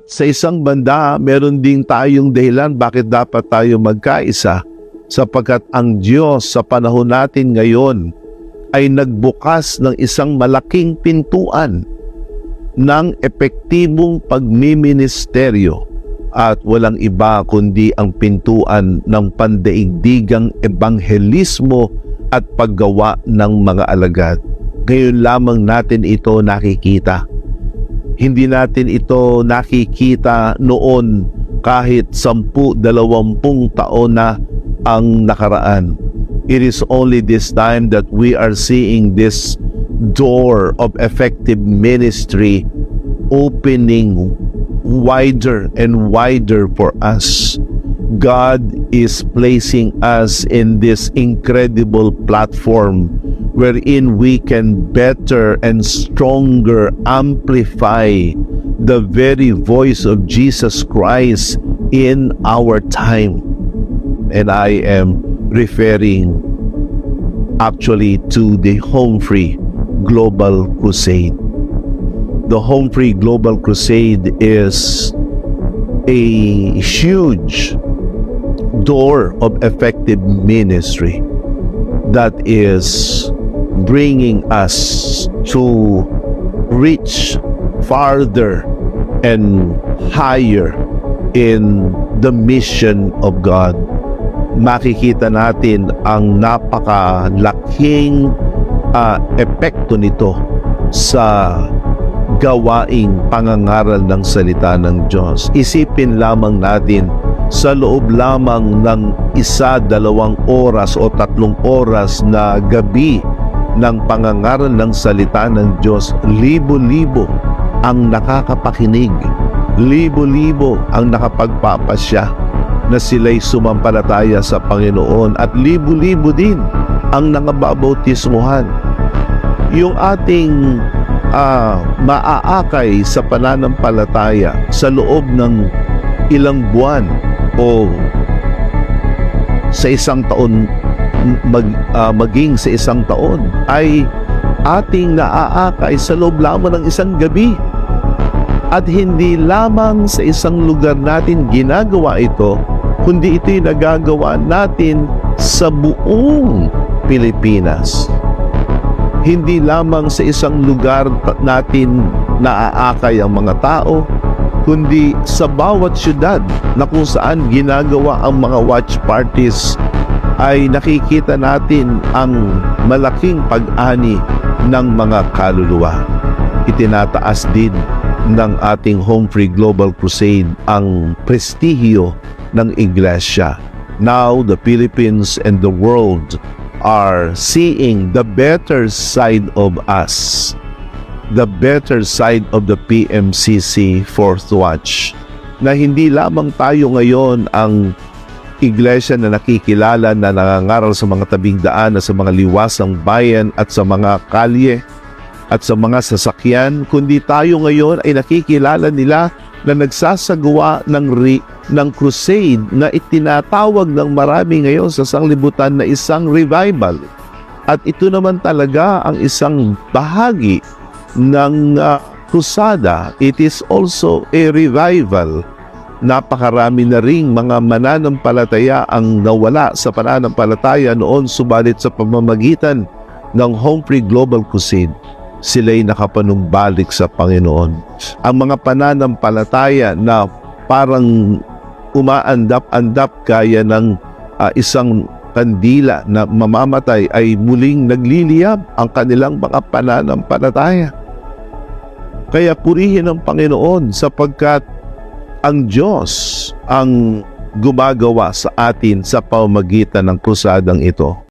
sa isang banda, meron din tayong dahilan bakit dapat tayo magkaisa, sapagkat ang Diyos sa panahon natin ngayon ay nagbukas ng isang malaking pintuan ng epektibong pagmiministeryo, at walang iba kundi ang pintuan ng pandaigdigang ebanghelismo at paggawa ng mga alagad. Ngayon lamang natin ito nakikita. Hindi natin ito nakikita noon kahit 10-20 taon na ang nakaraan. It is only this time that we are seeing this door of effective ministry opening wider and wider for us. God is placing us in this incredible platform wherein we can better and stronger amplify the very voice of Jesus Christ in our time. And I am referring actually to the Home Free Global Crusade. The Home Free Global Crusade is a huge door of effective ministry that is bringing us to reach farther and higher in the mission of God. Makikita natin ang napakalaking epekto nito sa gawaing pangangaral ng salita ng Diyos. Isipin lamang natin, sa loob lamang ng 1-2 oras o 3 oras na gabi ng pangangaral ng salita ng Diyos, libo-libo ang nakakapakinig, libo-libo ang nakapagpapasya na sila'y sumampalataya sa Panginoon, at libo-libo din ang nangababautismuhan. Yung ating maaakay sa pananampalataya sa loob ng ilang buwan o sa isang taon, maging sa isang taon, ay ating naaakay sa loob lamang ng isang gabi. At hindi lamang sa isang lugar natin ginagawa ito, kundi ito'y nagagawa natin sa buong Pilipinas. Hindi lamang sa isang lugar natin naaakay ang mga tao, kundi sa bawat syudad na kung saan ginagawa ang mga watch parties ay nakikita natin ang malaking pag-ani ng mga kaluluwa. Itinataas din ng ating Home Free Global Crusade ang prestihiyo ng Iglesia. Now, the Philippines and the world are seeing the better side of us, the better side of the PMCC Fourth Watch, na hindi lamang tayo ngayon ang iglesia na nakikilala na nangangaral sa mga tabing daan, sa mga liwasang bayan at sa mga kalye at sa mga sasakyan, kundi tayo ngayon ay nakikilala nila na nagsasagawa ng crusade na itinatawag ng marami ngayon sa sanglibutan na isang revival. At ito naman talaga ang isang bahagi ng krusada. It is also a revival. Napakarami na ring mga mananampalataya ang nawala sa pananampalataya noon, subalit sa pamamagitan ng Home Free Global Crusade, sila'y nakapanumbalik sa Panginoon. Ang mga pananampalataya na parang umaandap-andap gaya ng isang kandila na mamamatay ay muling nagliliyab ang kanilang mga pananampalataya. Kaya purihin ang Panginoon, sapagkat ang Diyos ang gumagawa sa atin sa pamamagitan ng krusadang ito.